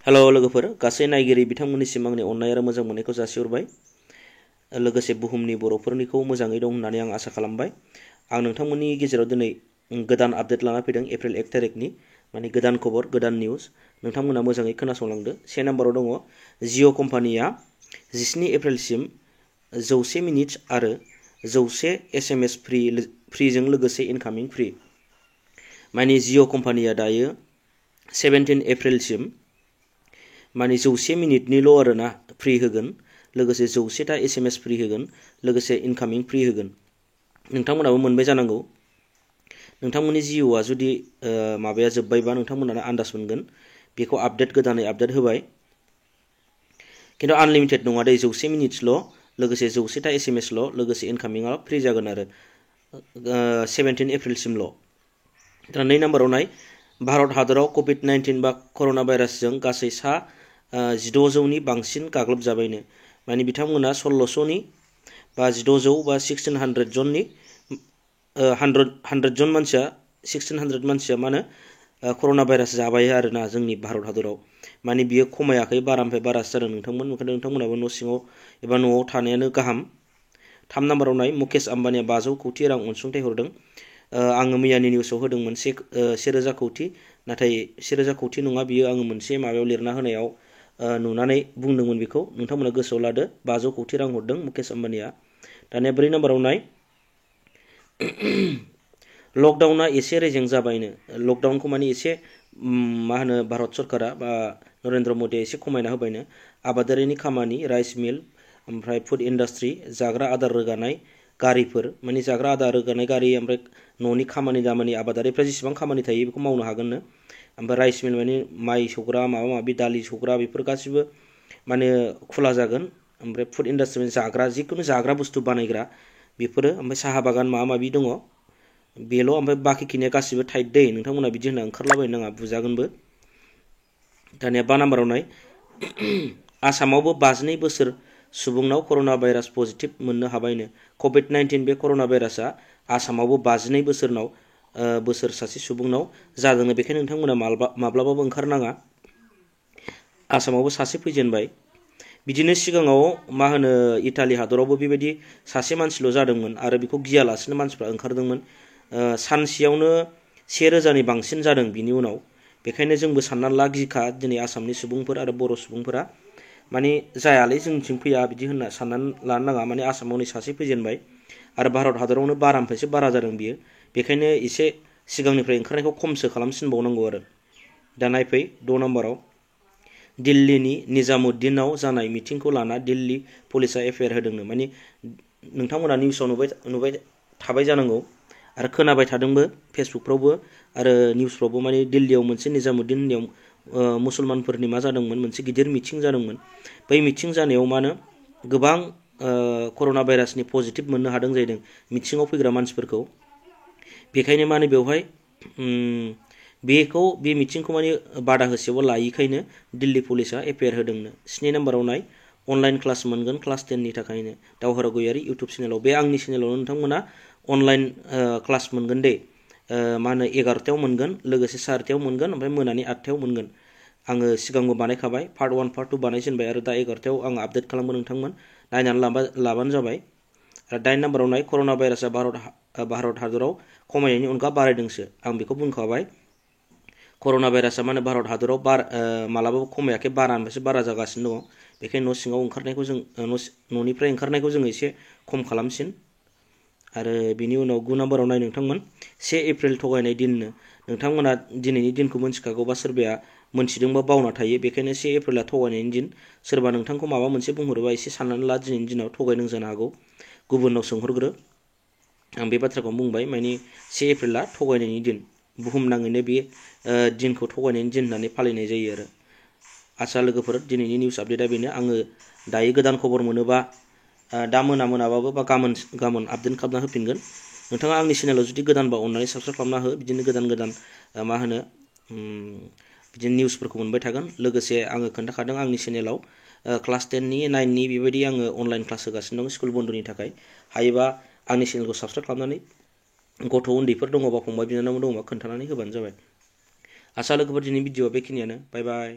Hello लोगोफोर गासै नायगिरि बिथांमोननिसिम आंनि अननाय आरो मोजां मोननायखौ जासिहरबाय। लोगोसे बुहुमनि बर'फोरनिखौ मोजाङै दं होननानै आं आसा खालामबाय। आं नोंथांमोननि गेजेराव दिनै गोदान आपडेट लाना फैदों एप्रिल 1 तारिखनि माने गोदान खबर गोदान निउज नोंथांमोना मोजाङै खोनासंलांदो। से नाम्बाराव दङ जिअ कम्पानिया 17 एप्रिलसिम 100 मिनिट आरो 100 SMS फ्रिजों लोगोसे इनकामिं फ्रि। माने जिअ कम्पानिया दायो 17 एप्रिलसिम माने 100 मिनिटनिल' आरोना फ्रि होगोन, लोगोसे 100टा SMS फ्रि होगोन, लोगोसे इनकामिं फ्रि होगोन। नोंथांमोनाबो मोनबाय जानांगौ। नोंथांमोननि जिअ'आ जुदि माबाया जोब्बायबा नोंथांमोना आन्दाज मोनगोन। बेखौ गोदानै आपडेट होबाय। खिन्थु आनलिमिटेड नङा दे, 100 मिनिटसल', लोगोसे 100टा SMSल', लोगोसे इनकामिंआ फ्रि जागोन आरो 17 एप्रिलसिमल'। दा 2 नाम्बाराव नाय, भारत हादराव कभिड-19 बा कर'ना भाइरासजों गासै 1600नि बांसिन गाग्लोबजाबायनो। माने बिथांमोना 1600नि बा 1600 बा 1600 जननि 100 जन मानसिया 1600 मानसिया मा होनो कर'ना भाइरास जाबाय आरोना जोंनि भारत हादराव। माने बियो खमायाखै, बारानिफ्राय बारासो जादों नोंथांमोनाबो न' सिङाव एबा न'आव थानायानो गाहाम। 3 नाम्बाराव नाय, मुकेश आम्बानिया 500 कौटि रां अनसुंथाइ हरदों। आङो मैयानि निउसाव होदोंमोन 1000 कौटि, नाथाय 1000 कौटि नङा बियो, आङो मोनसे माबायाव लिरना होनायाव नुनानै बुंदोंमोन बेखौ। नोंथांमोना गोसोआव लादो, 500 कौटि रां हरदों मुकेश आम्बानिया। दानिया 4 नाम्बाराव नाय, लकडाउना एसे रेजें जाबायनो। लकडाउनखौ माने एसे मा होनो भारत सरकारा बा नरेन्द्र मदिया एसे खमायना होबायनो। आबादारिनि खामानि, राइस मिल, ओमफ्राय फुड इन्डास्ट्रि, जाग्रा आदार रोगानाय गारिफोर, माने जाग्रा आदार रोगानाय गारि, ओमफ्राय न'नि खामानि दामानि आबादारिफ्रा जेसेबां खामानि थायो बेखौ मावनो हागोननो। ओमफ्राय राइस मिल माने माइ सौग्रा, माबा माबि दालि सौग्रा, बेफोर गासिबो माने खुला जागोन। ओमफ्राय फुड इन्डास्ट्रि जाग्रा, जिखुनु जाग्रा बुस्थु बानायग्रा बेफोरो। ओमफ्राय साहा बागान माबा माबि दङ बेल'। ओमफ्राय बाखिखिनिया गासिबो टाइट दै, नोंथांमोना बिदि होनना ओंखारलाबायनो नाङा, बुजागोनबो। दानिया 5 नाम्बाराव नाय, आसामावबो 52 बोसोर सुबुंनाव कर'ना भाइरास पजिटिभ मोननो हाबायनो। कभिड-19 बे कर'ना भाइरासआ आसामावबो 52 बोसोर सासे सुबुंनाव जादोंनो। बेखायनो नोंथांमोना माब्लाबाबो ओंखारनाङा। आसामावबो सासे फैजेनबाय। बिदिनो सिगाङाव मा होनो इटालि हादरावबो बेबायदि सासे मानसिल' जादोंमोन आरो बेखौ गियालासिनो मानसिफ्रा ओंखारदोंमोन। सानसेयावनो 1000नि बांसिन जादों बिनि उनाव। बेखायनो जोंबो साननानै ला, गिखा दिनै आसामनि सुबुंफोर आरो बर' सुबुंफोरा माने जायालै जोंनिथिं फैया बिदि होनना साननानै लानो नाङा। माने आसामाव नै सासे फैजेनबाय आरो भारत हादरावनो बारानिफ्रायसो बारा जादों बियो। बेखायनो एसे सिगांनिफ्राय ओंखारनायखौ खमसो खालामसिनबावनांगौ आरो। दा नायफै 6 नाम्बाराव, दिल्लीनि निजामुद्दिनाव जानाय मिटिंखौ लाना दिल्ली पुलिसा एफआइआर होदोंनो। माने नोंथांमोना निउसाव नुबाय थाबाय जानांगौ आरो खोनाबाय थादोंबो फेसबुकफ्रावबो आरो निउसफ्रावबो। माने दिल्लीयाव मोनसे निजामुद्दिन होननायाव मुसलमानफोरनि मा जादोंमोन, मोनसे गिदिर मिटिं जादोंमोन। बै मिटिं जानायाव मा होनो गोबां कर'ना भाइरासनि पजिटिभ मोननो हादों जाहैदों मिटिङाव फैग्रा मानसिफोरखौ। बेखायनो मा होनो बेवहाय बे मिटिंखौ माने बादा होसेयावबो लायिखायनो दिल्ली पुलिसा एफआइआर होदोंनो। 7 नाम्बाराव नाय, अनलाइन क्लास मोनगोन क्लास 10नि थाखायनो। दावहाराव गयारि इउटुब चेनेलाव, बे आंनि चेनेलावनो नोंथांमोना अनलाइन क्लास मोनगोन दे। मा होनो 11टायाव मोनगोन, लोगोसे 4टायाव मोनगोन, ओमफ्राय मोनानि 8टायाव मोनगोन। आङो सिगांबो बानायखाबाय, पार्ट 1 पार्ट 2 बानायजेनबाय आरो दा 11टायाव आं आपडेट खालामगोन। नोंथांमोन नायनानै लाबानो जाबाय। आरो 8 नाम्बाराव नाय, कर'ना भाइरासआ भारत हादराव खमायनायनि अनगा बारायदोंसो। आं बेखौ बुंखाबाय। कर'ना भाइरासआ माने भारत हादराव मालाबाबो खमायाखै, बारानिफ्रायसो बारा जागासिनो दङ। बेखायनो न' सिङाव ओंखारनायखौ न'निफ्राय ओंखारनायखौ जोङो एसे खम खालामसिन। आरो बिनि उनाव 9 नाम्बाराव नाय नोंथांमोन, 1 एप्रिल थगायनाय दिननो। नोंथांमोना दिनैनि दिनखौ मोनथिखागौबा सोरबाया मोनथिदोंबा बावना थायो। बेखायनो 1 एप्रिला थगायनायनि दिन। सोरबा नोंथांखौ माबा मोनसे बुंहरोबा एसे साननानै ला, दिनैनि दिनाव थगायदों जानो हागौ। गुबुनाव सोंहरग्रो। आं बे बाथ्राखौ बुंबाय, माने 1 एप्रिला थगायनायनि दिन। बुहुमनाङैनो बे दिनखौ थगायनायनि दिन होननानै फालिनाय जायो आरो। आसा लोगोफोर, दिनैनि निउस आपडेटआ बेनो। आङो दायो गोदान खबर मोनोबा दा मोनाबाबो बा गाबोन आपडेट खालामना होफिनगोन। नोंथाङा आंनि चेनेलाव जुदि गोदानबा अननानै साबस्क्राइब खालामना हो। बिदिनो गोदान मा होनो बिदिनो निउसफोरखौ मोनबाय थागोन। लोगोसे आङो खोन्थाखादों आंनि चेनेलाव क्लास 10नि 9नि बेबायदि आङो अनलाइन क्लास होगासिनो दं स्कुल बन्दनि थाखाय। हायोबा आंनि चेनेलखौ साबस्क्राइब खालामनानै गथ' उन्दैफोर दङबा, फंबाय बिनानाव दङबा खोन्थानानै होबानो जाबाय। आसा लोगोफोर, दिनैनि भिडिअआ बेखिनियानो। बाय बाय।